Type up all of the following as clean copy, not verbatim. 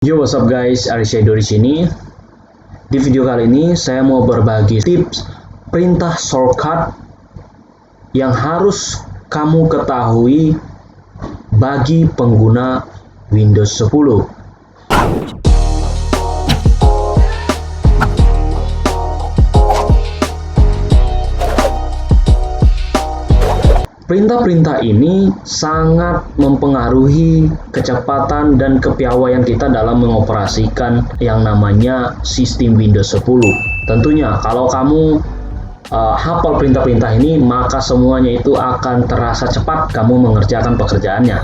Yo, what's up guys, Arishido di sini. Di video kali ini saya mau berbagi tips perintah shortcut yang harus kamu ketahui bagi pengguna Windows 10. Perintah-perintah ini sangat mempengaruhi kecepatan dan kepiawaian kita dalam mengoperasikan yang namanya sistem Windows 10. Tentunya kalau kamu hafal perintah-perintah ini, maka semuanya itu akan terasa cepat kamu mengerjakan pekerjaannya.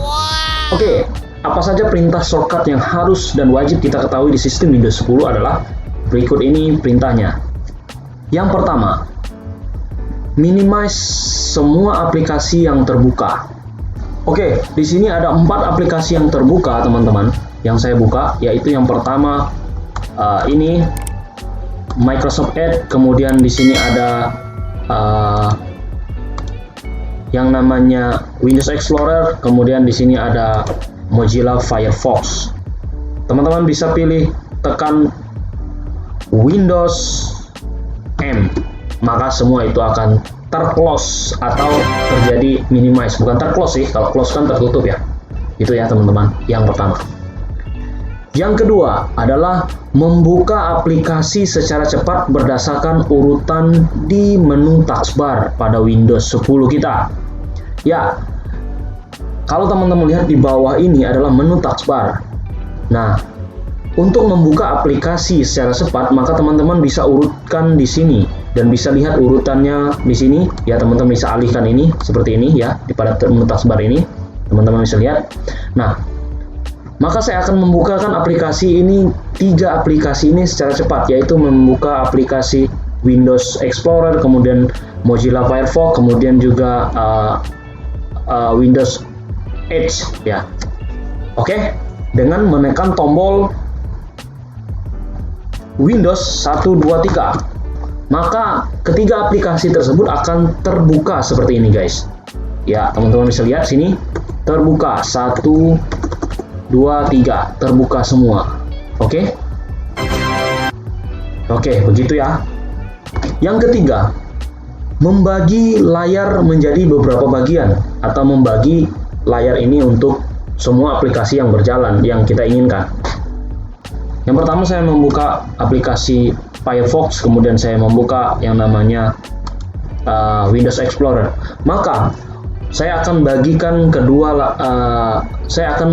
Oke, apa saja perintah shortcut yang harus dan wajib kita ketahui di sistem Windows 10 adalah berikut ini perintahnya. Yang pertama, minimize semua aplikasi yang terbuka. Oke, di sini ada 4 aplikasi yang terbuka, teman-teman, yang saya buka, yaitu yang pertama ini Microsoft Edge, kemudian di sini ada yang namanya Windows Explorer, kemudian di sini ada Mozilla Firefox. Teman-teman bisa pilih tekan Windows M, maka semua itu akan terclose atau terjadi minimize. Bukan terclose sih, kalau close kan tertutup ya. Itu ya teman-teman, yang pertama. Yang kedua adalah membuka aplikasi secara cepat berdasarkan urutan di menu taskbar pada Windows 10 kita. Ya, kalau teman-teman lihat di bawah ini adalah menu taskbar. Nah, untuk membuka aplikasi secara cepat, maka teman-teman bisa urutkan di sini dan bisa lihat urutannya di sini. Ya, teman-teman bisa alihkan ini seperti ini ya, di pada menu taskbar ini. Teman-teman bisa lihat. Nah, maka saya akan membukakan aplikasi ini, 3 aplikasi ini secara cepat, yaitu membuka aplikasi Windows Explorer, kemudian Mozilla Firefox, kemudian juga Windows Edge ya. Oke, dengan menekan tombol Windows 123, maka ketiga aplikasi tersebut akan terbuka seperti ini guys. Ya, teman-teman bisa lihat sini terbuka 1, 2, 3, terbuka semua. Oke, begitu ya. Yang ketiga, membagi layar menjadi beberapa bagian atau membagi layar ini untuk semua aplikasi yang berjalan yang kita inginkan. Yang pertama, saya membuka aplikasi Firefox, kemudian saya membuka yang namanya Windows Explorer. Maka saya akan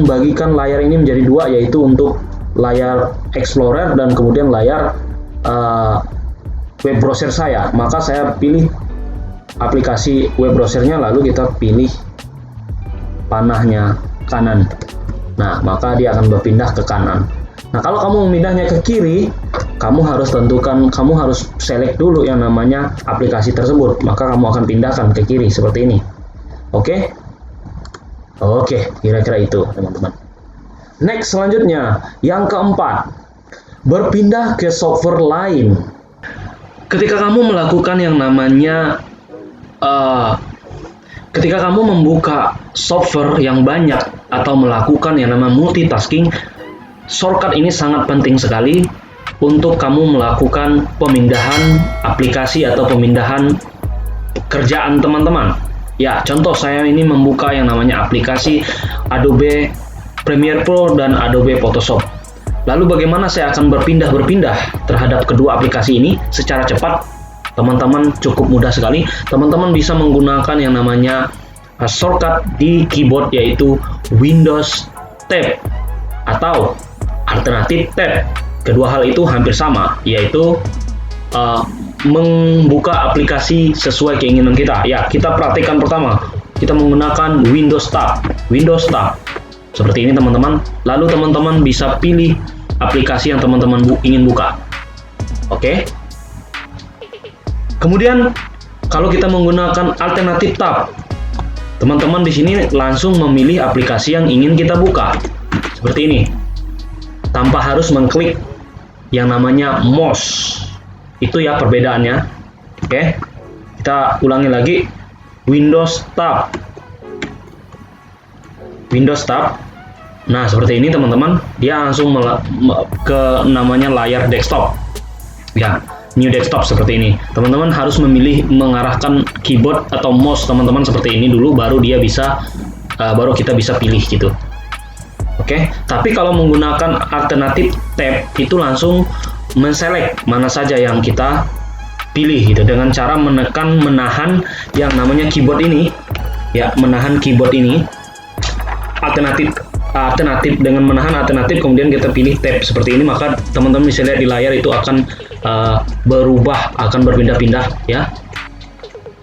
bagikan layar ini menjadi 2, yaitu untuk layar Explorer dan kemudian layar web browser saya. Maka saya pilih aplikasi web browsernya, lalu kita pilih panahnya kanan. Nah, maka dia akan berpindah ke kanan. Nah, kalau kamu memindahnya ke kiri, kamu harus select dulu yang namanya aplikasi tersebut, maka kamu akan pindahkan ke kiri seperti ini. Oke, kira-kira itu teman-teman. Next, selanjutnya yang keempat, berpindah ke software lain. Ketika kamu melakukan yang namanya ketika kamu membuka software yang banyak atau melakukan yang namanya multitasking, shortcut ini sangat penting sekali untuk kamu melakukan pemindahan aplikasi atau pemindahan kerjaan teman-teman. Ya, contoh saya ini membuka yang namanya aplikasi Adobe Premiere Pro dan Adobe Photoshop. Lalu bagaimana saya akan berpindah terhadap kedua aplikasi ini secara cepat? Teman-teman, cukup mudah sekali. Teman-teman bisa menggunakan yang namanya shortcut di keyboard, yaitu Windows Tab atau alternatif tab. Kedua hal itu hampir sama, yaitu membuka aplikasi sesuai keinginan kita. Ya, kita praktikkan pertama. Kita menggunakan Windows Tab. Seperti ini teman-teman. Lalu teman-teman bisa pilih aplikasi yang teman-teman ingin buka. Oke. Kemudian kalau kita menggunakan alternatif tab, teman-teman di sini langsung memilih aplikasi yang ingin kita buka. Seperti ini. Tanpa harus mengklik yang namanya mouse. Itu ya perbedaannya. Oke, kita ulangi lagi. Windows Tab. Nah, seperti ini teman-teman, dia langsung ke namanya layar desktop. Ya, new desktop seperti ini. Teman-teman harus memilih mengarahkan keyboard atau mouse teman-teman seperti ini dulu, baru dia bisa baru kita bisa pilih gitu. Oke, tapi kalau menggunakan alternatif tab itu langsung menselect mana saja yang kita pilih gitu dengan cara menahan yang namanya keyboard ini. Ya, menahan keyboard ini. Alternatif dengan menahan alternatif kemudian kita pilih tab seperti ini, maka teman-teman bisa lihat di layar itu akan berubah, akan berpindah-pindah ya.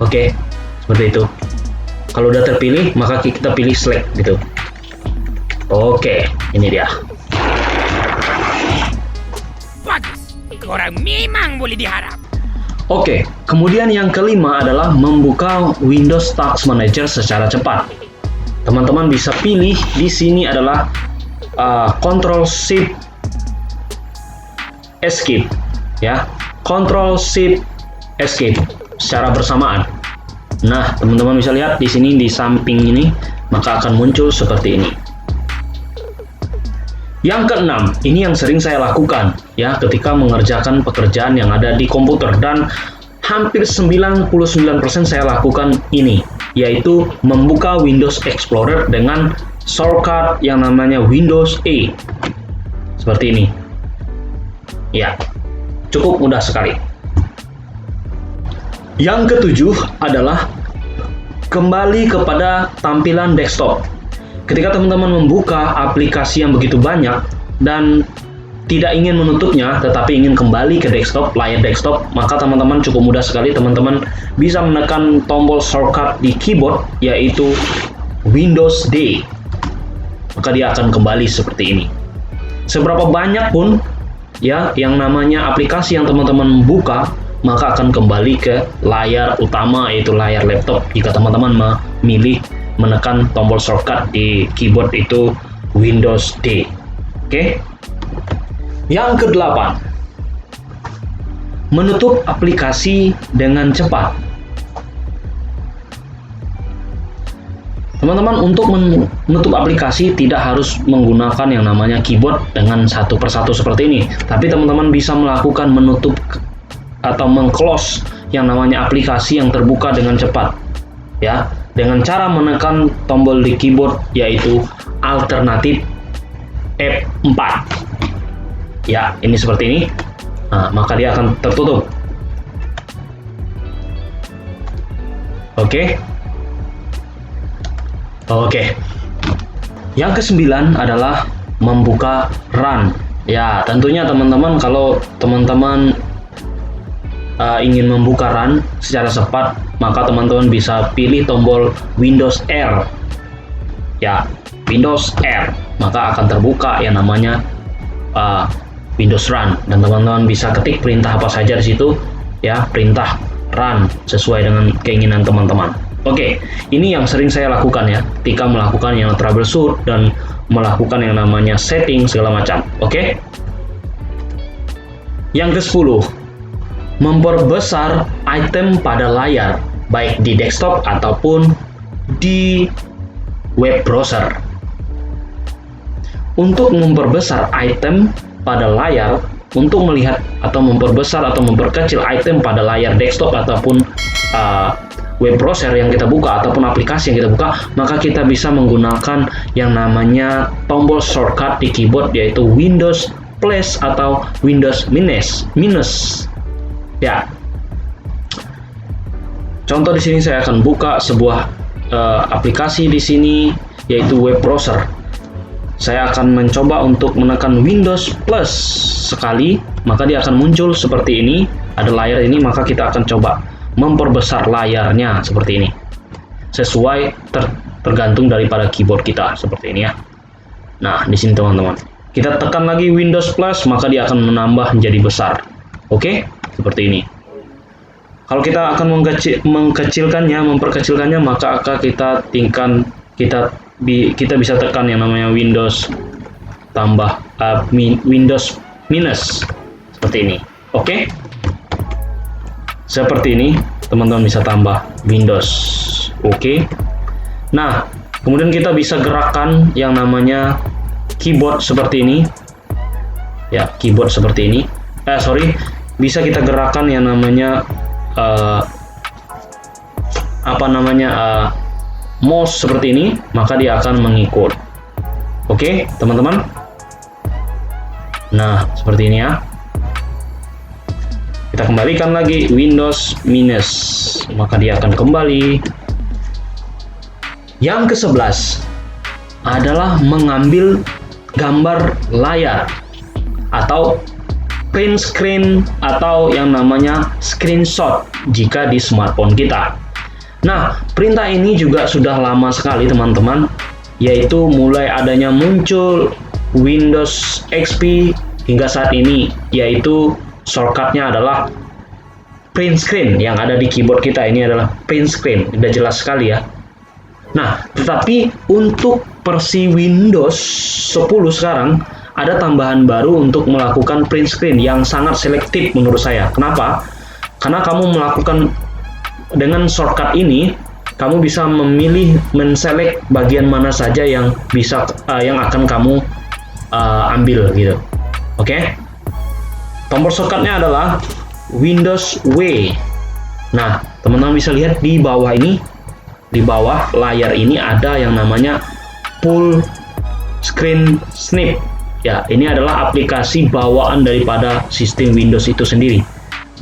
Oke, seperti itu. Kalau udah terpilih maka kita pilih select gitu. Oke, ini dia. Bagus, korang memang boleh diharap. Oke, kemudian yang kelima adalah membuka Windows Task Manager secara cepat. Teman-teman bisa pilih di sini adalah Control Shift Escape ya, Control Shift Escape secara bersamaan. Nah, teman-teman bisa lihat di sini di samping ini, maka akan muncul seperti ini. Yang keenam, ini yang sering saya lakukan ya ketika mengerjakan pekerjaan yang ada di komputer, dan hampir 99% saya lakukan ini, yaitu membuka Windows Explorer dengan shortcut yang namanya Windows A. Seperti ini. Ya, cukup mudah sekali. Yang ketujuh adalah kembali kepada tampilan desktop. Ketika teman-teman membuka aplikasi yang begitu banyak dan tidak ingin menutupnya, tetapi ingin kembali ke desktop, layar desktop, maka teman-teman cukup mudah sekali. Teman-teman bisa menekan tombol shortcut di keyboard, yaitu Windows D. Maka dia akan kembali seperti ini. Seberapa banyak pun ya yang namanya aplikasi yang teman-teman buka, maka akan kembali ke layar utama, yaitu layar laptop, jika teman-teman memilih menekan tombol shortcut di keyboard itu Windows D. Oke. Yang kedelapan, menutup aplikasi dengan cepat. Teman-teman, untuk menutup aplikasi tidak harus menggunakan yang namanya keyboard dengan satu persatu seperti ini, tapi teman-teman bisa melakukan menutup atau meng-close yang namanya aplikasi yang terbuka dengan cepat ya, dengan cara menekan tombol di keyboard, yaitu alternatif F4 ya. Ini seperti ini. Nah, maka dia akan tertutup. Oke. Yang kesembilan adalah membuka run ya. Tentunya teman-teman, kalau teman-teman ingin membuka run secara cepat, maka teman-teman bisa pilih tombol Windows R ya, Windows R, maka akan terbuka yang namanya Windows Run, dan teman-teman bisa ketik perintah apa saja di situ ya, perintah run sesuai dengan keinginan teman-teman. Oke, ini yang sering saya lakukan ya ketika melakukan yang troubleshoot dan melakukan yang namanya setting segala macam. Oke. Yang ke-10, memperbesar item pada layar, baik di desktop ataupun di web browser. Untuk memperbesar item pada layar, untuk melihat atau memperbesar atau memperkecil item pada layar desktop ataupun web browser yang kita buka ataupun aplikasi yang kita buka, maka kita bisa menggunakan yang namanya tombol shortcut di keyboard, yaitu Windows plus atau Windows minus. Ya, contoh di sini saya akan buka sebuah aplikasi di sini, yaitu web browser. Saya akan mencoba untuk menekan Windows plus sekali, maka dia akan muncul seperti ini. Ada layar ini, maka kita akan coba memperbesar layarnya seperti ini. Sesuai tergantung daripada keyboard kita seperti ini ya. Nah, di sini teman-teman, kita tekan lagi Windows plus, maka dia akan menambah menjadi besar. Oke, seperti ini. Kalau kita akan memperkecilkannya, maka akan kita bisa tekan yang namanya Windows tambah Windows minus seperti ini. Oke. Seperti ini, teman-teman bisa tambah Windows. Oke. Nah, kemudian kita bisa gerakkan yang namanya keyboard seperti ini. Ya, keyboard seperti ini. Bisa kita gerakkan yang namanya mouse seperti ini, maka dia akan mengikut. Oke, teman-teman. Nah, seperti ini ya. Kita kembalikan lagi Windows minus, maka dia akan kembali. Yang ke-11 adalah mengambil gambar layar atau print screen atau yang namanya screenshot jika di smartphone kita. Nah, perintah ini juga sudah lama sekali teman-teman, yaitu mulai adanya muncul Windows XP hingga saat ini, yaitu shortcutnya adalah print screen yang ada di keyboard kita. Ini adalah print screen, udah jelas sekali ya. Nah, tetapi untuk versi Windows 10 sekarang ada tambahan baru untuk melakukan print screen yang sangat selektif menurut saya. Kenapa? Karena kamu melakukan dengan shortcut ini, kamu bisa memilih menselect bagian mana saja yang akan kamu ambil gitu. Oke? Tombol shortcutnya adalah Windows W. Nah, teman-teman bisa lihat di bawah ini, di bawah layar ini ada yang namanya Full Screen Snip. Ya, ini adalah aplikasi bawaan daripada sistem Windows itu sendiri.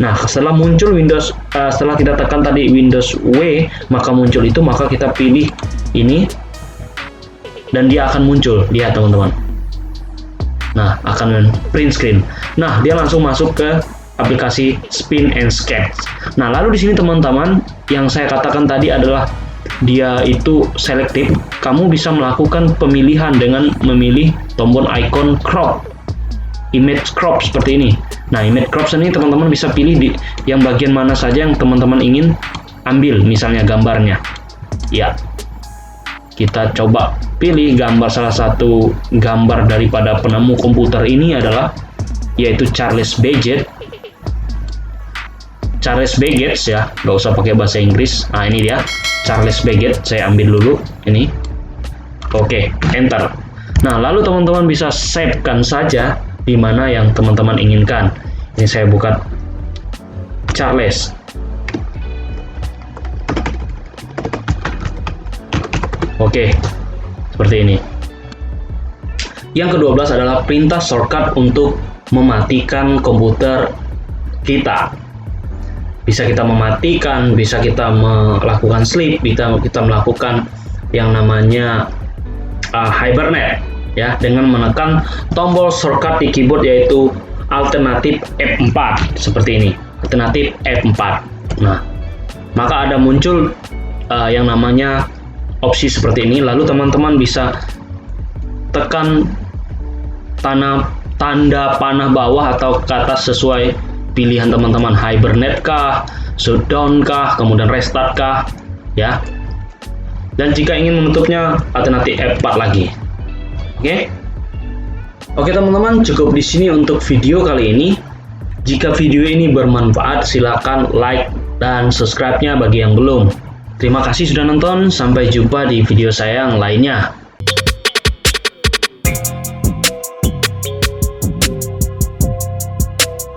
Nah, setelah muncul Windows, setelah kita tekan tadi Windows W, maka muncul itu, maka kita pilih ini, dan dia akan muncul. Lihat teman-teman. Nah, akan print screen. Nah, dia langsung masuk ke aplikasi Spin and Sketch. Nah, lalu di sini teman-teman, yang saya katakan tadi adalah dia itu selektif. Kamu bisa melakukan pemilihan dengan memilih tombol icon crop, image crop seperti ini. Nah, image crop ini teman-teman bisa pilih di yang bagian mana saja yang teman-teman ingin ambil, misalnya gambarnya. Ya, kita coba pilih gambar. Salah satu gambar daripada penemu komputer ini adalah yaitu Charles Babbage ya, nggak usah pakai bahasa Inggris. Nah, ini dia Charles Babbage. Saya ambil dulu ini. Oke, enter. Nah, lalu teman-teman bisa save-kan saja di mana yang teman-teman inginkan. Ini saya buka Charles. Oke, seperti ini. Yang ke-12 adalah perintah shortcut untuk mematikan komputer kita. Bisa kita mematikan, bisa kita melakukan sleep, bisa kita melakukan yang namanya hibernate ya, dengan menekan tombol shortcut di keyboard yaitu alternatif F4 seperti ini, alternatif F4. Nah, maka ada muncul yang namanya opsi seperti ini. Lalu teman-teman bisa tekan tanda panah bawah atau ke atas sesuai pilihan teman-teman, hibernate kah, shutdown kah, kemudian restart kah ya. Dan jika ingin menutupnya, alternatif F4 lagi. Oke teman-teman, cukup di sini untuk video kali ini. Jika video ini bermanfaat, silakan like dan subscribe-nya bagi yang belum. Terima kasih sudah nonton, sampai jumpa di video saya yang lainnya.